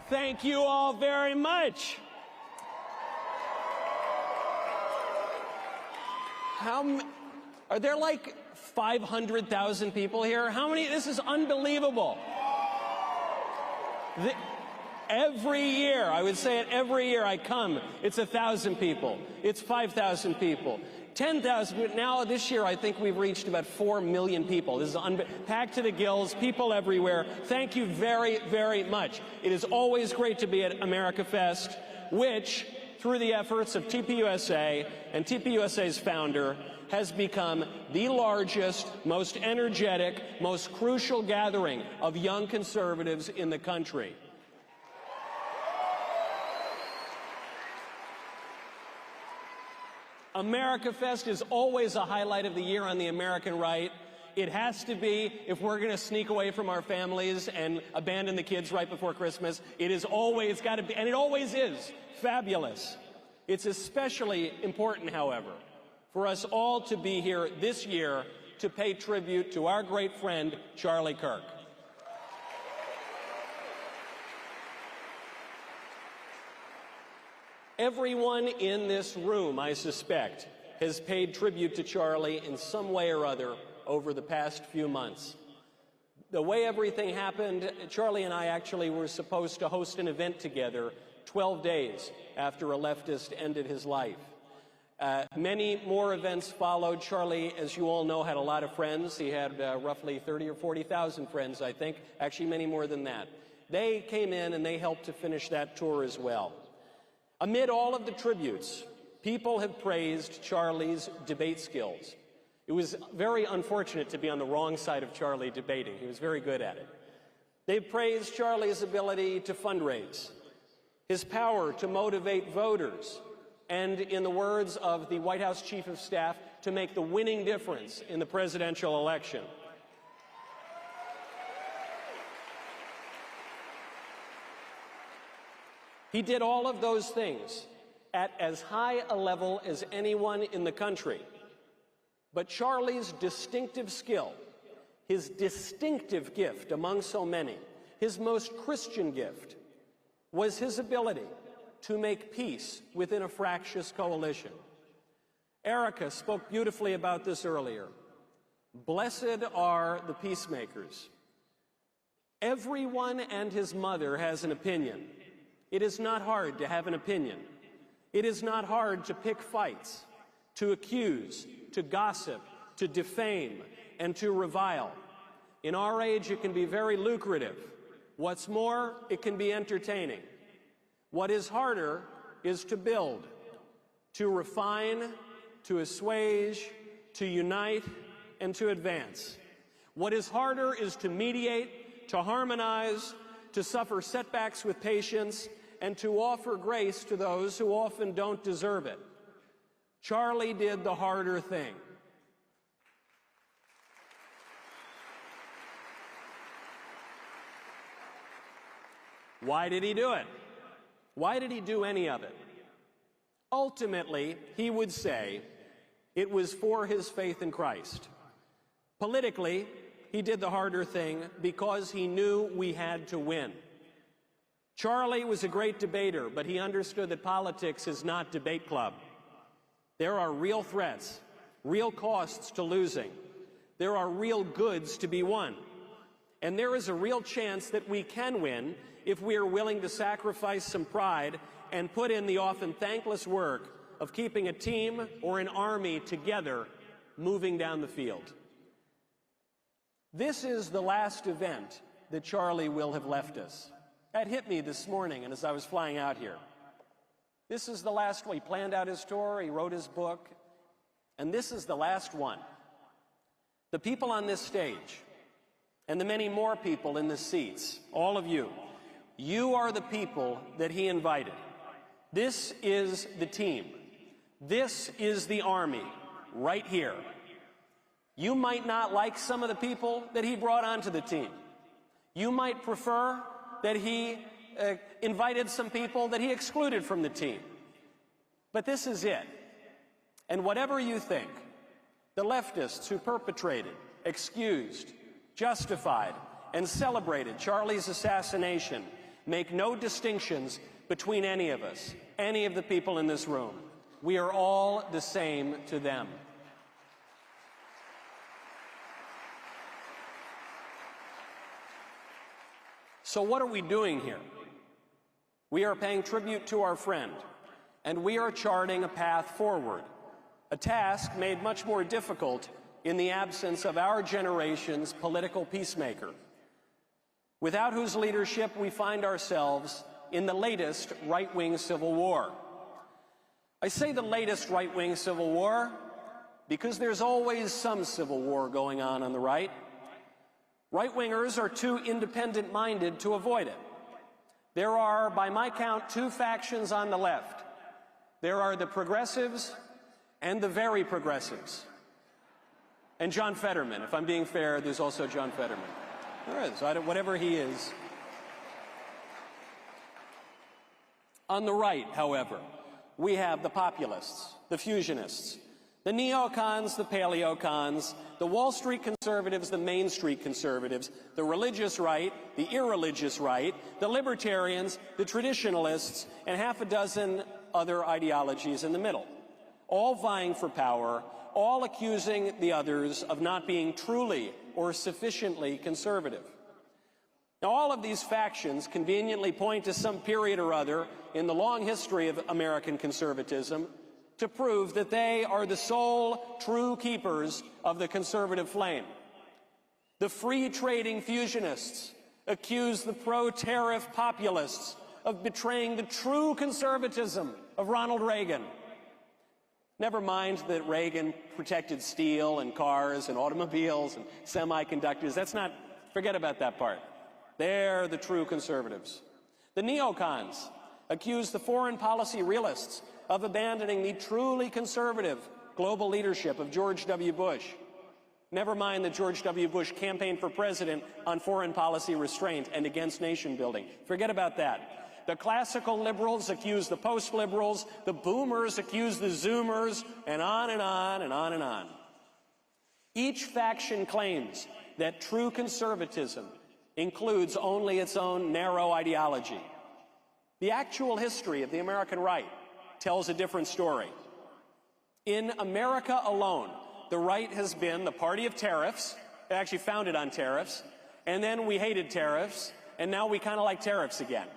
Thank you all very much. Are there like 500,000 people here? How many? This is unbelievable. Every year, I would say it every year I come, it's 1,000 people. It's 5,000 people. 10,000. Now this year I think we've reached about 4 million people. This is packed to the gills, people everywhere. Thank you very, very much. It is always great to be at AmericaFest, which, through the efforts of TPUSA and TPUSA's founder, has become the largest, most energetic, most crucial gathering of young conservatives in the country. AmericaFest is always a highlight of the year on the American right. It has to be if we're going to sneak away from our families and abandon the kids right before Christmas. It is always got to be, and it always is, fabulous. It's especially important, however, for us all to be here this year to pay tribute to our great friend, Charlie Kirk. Everyone in this room, I suspect, has paid tribute to Charlie in some way or other over the past few months. The way everything happened, Charlie and I actually were supposed to host an event together 12 days after a leftist ended his life. Many more events followed. Charlie, as you all know, had a lot of friends. He had roughly 30 or 40,000 friends, I think, actually many more than that. They came in and they helped to finish that tour as well. Amid all of the tributes, people have praised Charlie's debate skills. It was very unfortunate to be on the wrong side of Charlie debating. He was very good at it. They praised Charlie's ability to fundraise, his power to motivate voters, and, in the words of the White House Chief of Staff, to make the winning difference in the presidential election. He did all of those things at as high a level as anyone in the country. But Charlie's distinctive skill, his distinctive gift among so many, his most Christian gift, was his ability to make peace within a fractious coalition. Erica spoke beautifully about this earlier. Blessed are the peacemakers. Everyone and his mother has an opinion. It is not hard to have an opinion. It is not hard to pick fights, to accuse, to gossip, to defame, and to revile. In our age, it can be very lucrative. What's more, it can be entertaining. What is harder is to build, to refine, to assuage, to unite, and to advance. What is harder is to mediate, to harmonize, to suffer setbacks with patience, and to offer grace to those who often don't deserve it. Charlie did the harder thing. Why did he do it? Why did he do any of it? Ultimately, he would say it was for his faith in Christ. Politically, he did the harder thing because he knew we had to win. Charlie was a great debater, but he understood that politics is not debate club. There are real threats, real costs to losing. There are real goods to be won. And there is a real chance that we can win if we are willing to sacrifice some pride and put in the often thankless work of keeping a team or an army together moving down the field. This is the last event that Charlie will have left us. That hit me this morning and as I was flying out here. This is the last one. He planned out his tour, he wrote his book, and this is the last one. The people on this stage, and the many more people in the seats, all of you, you are the people that he invited. This is the team. This is the army, right here. You might not like some of the people that he brought onto the team. You might prefer that he invited some people that he excluded from the team. But this is it. And whatever you think, the leftists who perpetrated, excused, justified, and celebrated Charlie's assassination make no distinctions between any of us, any of the people in this room. We are all the same to them. So what are we doing here? We are paying tribute to our friend, and we are charting a path forward, a task made much more difficult in the absence of our generation's political peacemaker, without whose leadership we find ourselves in the latest right-wing civil war. I say the latest right-wing civil war because there's always some civil war going on the right. Right-wingers are too independent-minded to avoid it. There are, by my count, two factions on the left. There are the progressives and the very progressives. And John Fetterman. If I'm being fair, there's also John Fetterman. There is, whatever he is. On the right, however, we have the populists, the fusionists, the neocons, the paleocons, the Wall Street conservatives, the Main Street conservatives, the religious right, the irreligious right, the libertarians, the traditionalists, and half a dozen other ideologies in the middle, all vying for power, all accusing the others of not being truly or sufficiently conservative. Now, all of these factions conveniently point to some period or other in the long history of American conservatism to prove that they are the sole true keepers of the conservative flame. The free-trading fusionists accuse the pro-tariff populists of betraying the true conservatism of Ronald Reagan. Never mind that Reagan protected steel and cars and automobiles and semiconductors. Forget about that part. They're the true conservatives. The neocons accuse the foreign policy realists of abandoning the truly conservative global leadership of George W. Bush. Never mind that George W. Bush campaigned for president on foreign policy restraint and against nation building. Forget about that. The classical liberals accuse the post-liberals, the boomers accuse the zoomers, and on and on and on and on. Each faction claims that true conservatism includes only its own narrow ideology. The actual history of the American right tells a different story. In America alone, the right has been the party of tariffs. It actually founded on tariffs. And then we hated tariffs, and now we kind of like tariffs again.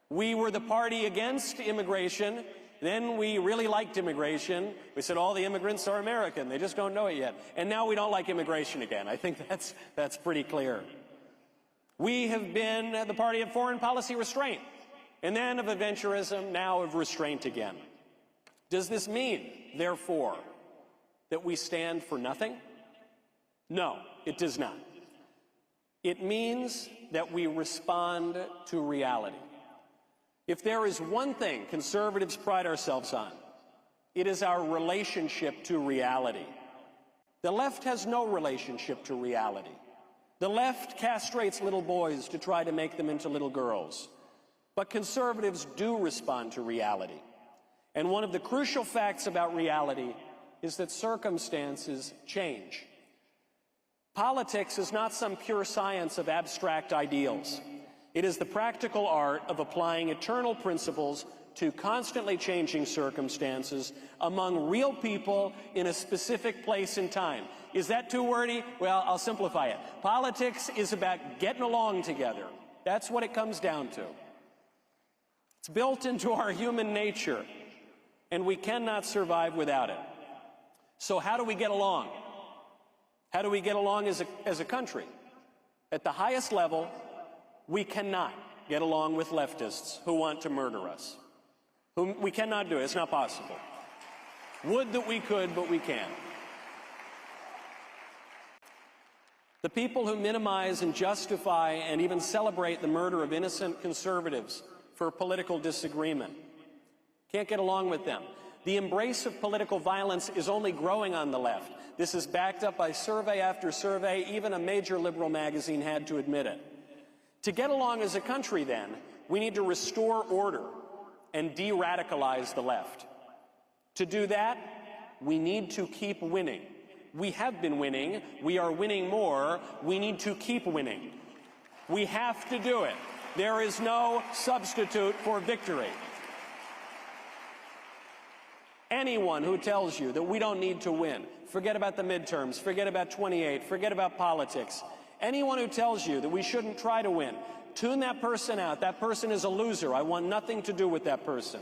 We were the party against immigration. Then we really liked immigration. We said all the immigrants are American. They just don't know it yet. And now we don't like immigration again. I think that's pretty clear. We have been the party of foreign policy restraint, and then of adventurism, now of restraint again. Does this mean, therefore, that we stand for nothing? No, it does not. It means that we respond to reality. If there is one thing conservatives pride ourselves on, it is our relationship to reality. The left has no relationship to reality. The left castrates little boys to try to make them into little girls. But conservatives do respond to reality. And one of the crucial facts about reality is that circumstances change. Politics is not some pure science of abstract ideals. It is the practical art of applying eternal principles to constantly changing circumstances among real people in a specific place and time. Is that too wordy? Well, I'll simplify it. Politics is about getting along together. That's what it comes down to. It's built into our human nature, and we cannot survive without it. So how do we get along? How do we get along as a country? At the highest level, we cannot get along with leftists who want to murder us. We cannot do it. It's not possible. Would that we could, but we can't. The people who minimize and justify and even celebrate the murder of innocent conservatives for political disagreement can't get along with them. The embrace of political violence is only growing on the left. This is backed up by survey after survey. Even a major liberal magazine had to admit it. To get along as a country, then, we need to restore order and de-radicalize the left. To do that, we need to keep winning. We have been winning. We are winning more. We need to keep winning. We have to do it. There is no substitute for victory. Anyone who tells you that we don't need to win, forget about the midterms, forget about 28, forget about politics. Anyone who tells you that we shouldn't try to win, tune that person out. That person is a loser. I want nothing to do with that person.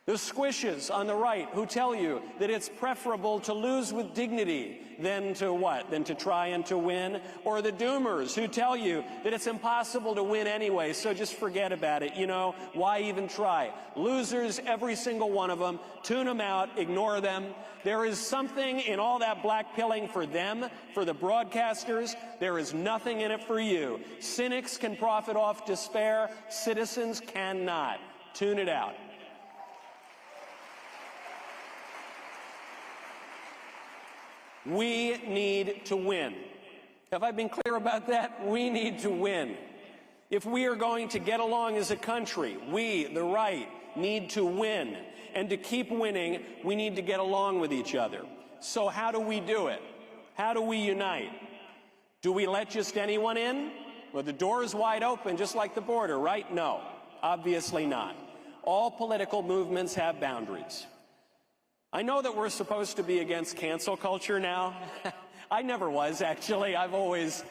The squishes on the right who tell you that it's preferable to lose with dignity than to what? Than to try and to win. Or the doomers who tell you that it's impossible to win anyway, so just forget about it. You know, why even try? Losers, every single one of them. Tune them out, ignore them. There is something in all that blackpilling for them, for the broadcasters. There is nothing in it for you. Cynics can profit off despair. Citizens cannot. Tune it out. We need to win. Have I been clear about that? We need to win. If we are going to get along as a country, we, the right, need to win. And to keep winning, we need to get along with each other. So how do we do it? How do we unite? Do we let just anyone in? Well, the door is wide open, just like the border, right? No, obviously not. All political movements have boundaries. I know that we're supposed to be against cancel culture now. I never was, actually. I've always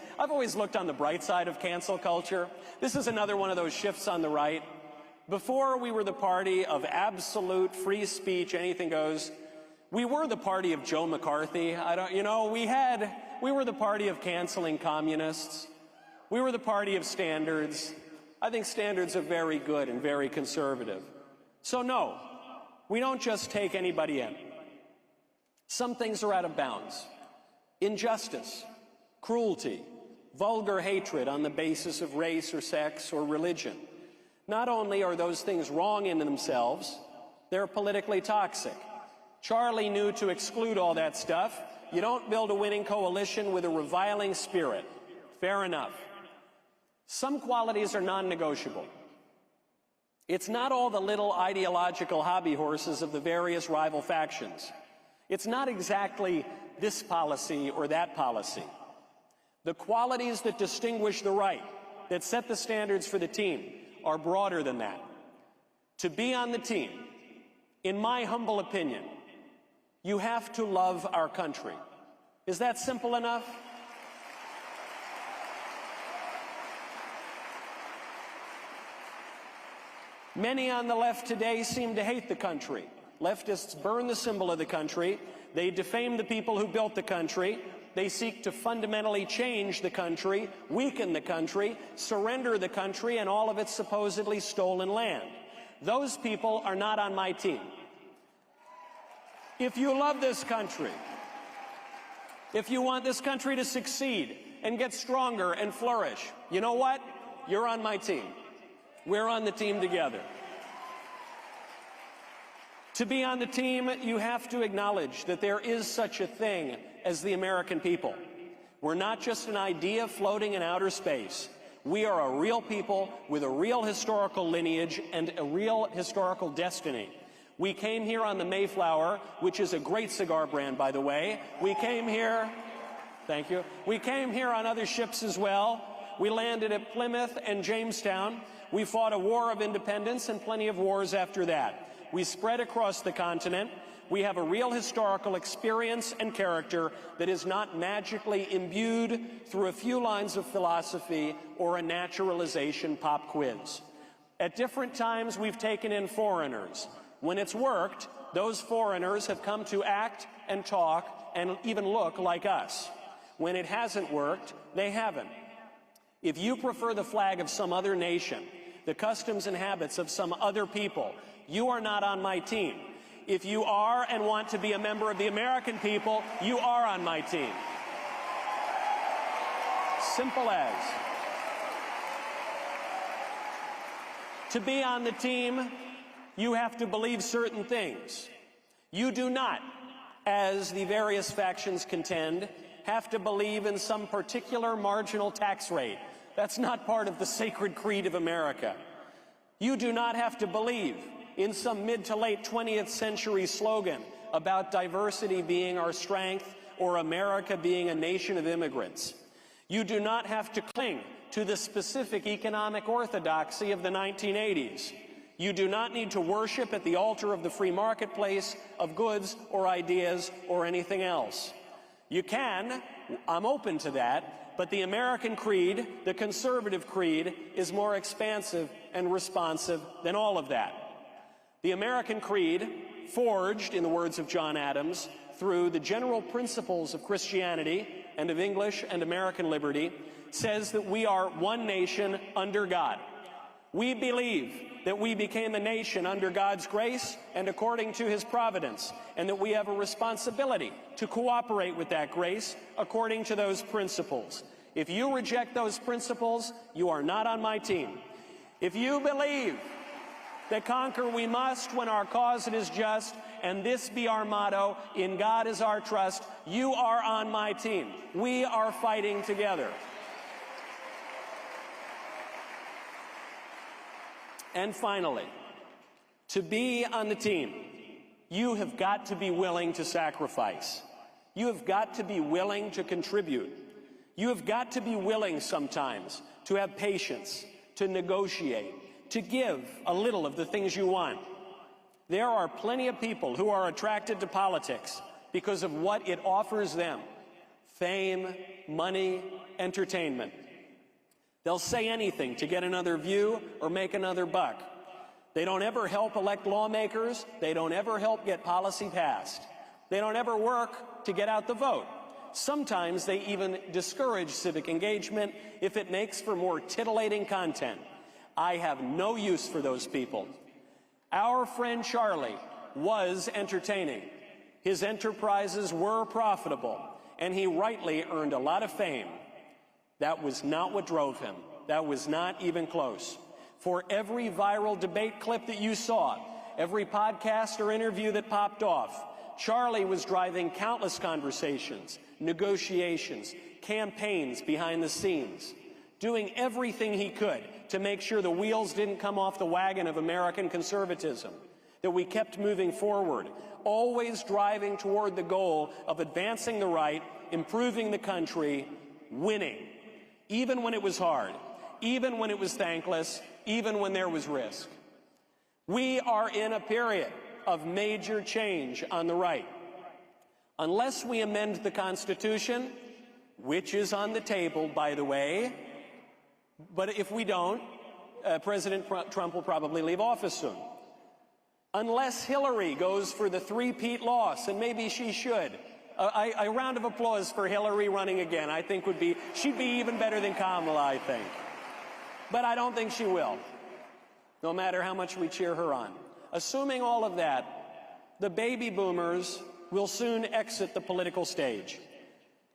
looked on the bright side of cancel culture. This is another one of those shifts on the right. Before we were the party of absolute free speech, anything goes, we were the party of Joe McCarthy. We were the party of canceling communists. We were the party of standards. I think standards are very good and very conservative. So no. We don't just take anybody in. Some things are out of bounds. Injustice, cruelty, vulgar hatred on the basis of race or sex or religion. Not only are those things wrong in themselves, they're politically toxic. Charlie knew to exclude all that stuff. You don't build a winning coalition with a reviling spirit. Fair enough. Some qualities are non-negotiable. It's not all the little ideological hobby horses of the various rival factions. It's not exactly this policy or that policy. The qualities that distinguish the right, that set the standards for the team, are broader than that. To be on the team, in my humble opinion, you have to love our country. Is that simple enough? Many on the left today seem to hate the country. Leftists burn the symbol of the country. They defame the people who built the country. They seek to fundamentally change the country, weaken the country, surrender the country and all of its supposedly stolen land. Those people are not on my team. If you love this country, if you want this country to succeed and get stronger and flourish, you know what? You're on my team. We're on the team together. To be on the team, you have to acknowledge that there is such a thing as the American people. We're not just an idea floating in outer space. We are a real people with a real historical lineage and a real historical destiny. We came here on the Mayflower, which is a great cigar brand, by the way. We came here, thank you. We came here on other ships as well. We landed at Plymouth and Jamestown. We fought a war of independence and plenty of wars after that. We spread across the continent. We have a real historical experience and character that is not magically imbued through a few lines of philosophy or a naturalization pop quiz. At different times, we've taken in foreigners. When it's worked, those foreigners have come to act and talk and even look like us. When it hasn't worked, they haven't. If you prefer the flag of some other nation, the customs and habits of some other people, you are not on my team. If you are and want to be a member of the American people, you are on my team. Simple as. To be on the team, you have to believe certain things. You do not, as the various factions contend, have to believe in some particular marginal tax rate. That's not part of the sacred creed of America. You do not have to believe in some mid to late 20th century slogan about diversity being our strength or America being a nation of immigrants. You do not have to cling to the specific economic orthodoxy of the 1980s. You do not need to worship at the altar of the free marketplace of goods or ideas or anything else. You can, I'm open to that, but the American creed, the conservative creed, is more expansive and responsive than all of that. The American creed, forged, in the words of John Adams, through the general principles of Christianity and of English and American liberty, says that we are one nation under God. We believe that we became a nation under God's grace and according to His providence, and that we have a responsibility to cooperate with that grace according to those principles. If you reject those principles, you are not on my team. If you believe that conquer we must when our cause it is just, and this be our motto, in God is our trust, you are on my team. We are fighting together. And finally, to be on the team, you have got to be willing to sacrifice. You have got to be willing to contribute. You have got to be willing sometimes to have patience, to negotiate, to give a little of the things you want. There are plenty of people who are attracted to politics because of what it offers them: fame, money, entertainment. They'll say anything to get another view or make another buck. They don't ever help elect lawmakers. They don't ever help get policy passed. They don't ever work to get out the vote. Sometimes they even discourage civic engagement if it makes for more titillating content. I have no use for those people. Our friend Charlie was entertaining. His enterprises were profitable, and he rightly earned a lot of fame. That was not what drove him. That was not even close. For every viral debate clip that you saw, every podcast or interview that popped off, Charlie was driving countless conversations, negotiations, campaigns behind the scenes, doing everything he could to make sure the wheels didn't come off the wagon of American conservatism, that we kept moving forward, always driving toward the goal of advancing the right, improving the country, winning. Even when it was hard, even when it was thankless, even when there was risk. We are in a period of major change on the right. Unless we amend the Constitution, which is on the table, by the way, but if we don't, President Trump will probably leave office soon. Unless Hillary goes for the three-peat loss, and maybe she should. A round of applause for Hillary running again. I think she'd be even better than Kamala, I think. But I don't think she will, no matter how much we cheer her on. Assuming all of that, the baby boomers will soon exit the political stage.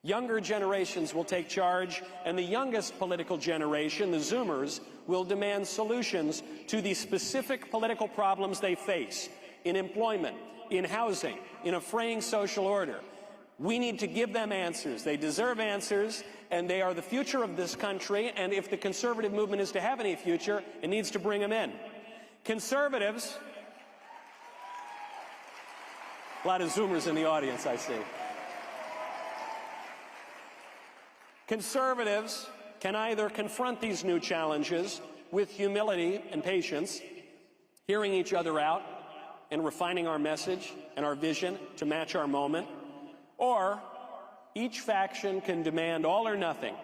Younger generations will take charge, and the youngest political generation, the Zoomers, will demand solutions to the specific political problems they face in employment, in housing, in a fraying social order. We need to give them answers. They deserve answers, and they are the future of this country, and if the conservative movement is to have any future, it needs to bring them in. Conservatives, a lot of Zoomers in the audience, I see. Conservatives can either confront these new challenges with humility and patience, hearing each other out and refining our message and our vision to match our moment, or each faction can demand all or nothing,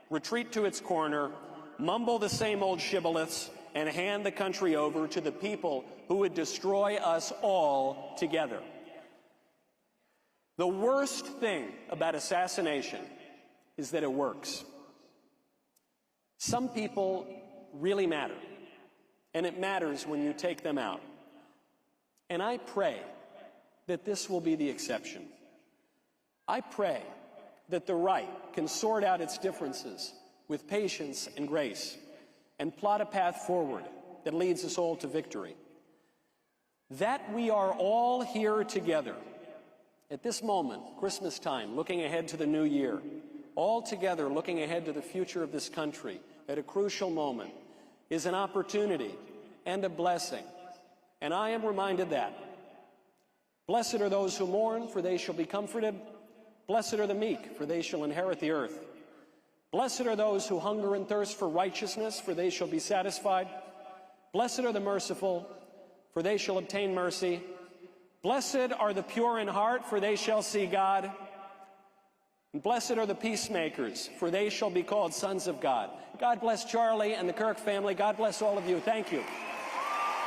retreat to its corner, mumble the same old shibboleths, and hand the country over to the people who would destroy us all together. The worst thing about assassination is that it works. Some people really matter, and it matters when you take them out. And I pray that this will be the exception. I pray that the right can sort out its differences with patience and grace and plot a path forward that leads us all to victory. That we are all here together at this moment, Christmas time, looking ahead to the new year, all together looking ahead to the future of this country at a crucial moment, is an opportunity and a blessing. And I am reminded that. Blessed are those who mourn, for they shall be comforted. Blessed are the meek, for they shall inherit the earth. Blessed are those who hunger and thirst for righteousness, for they shall be satisfied. Blessed are the merciful, for they shall obtain mercy. Blessed are the pure in heart, for they shall see God. And blessed are the peacemakers, for they shall be called sons of God. God bless Charlie and the Kirk family. God bless all of you. Thank you.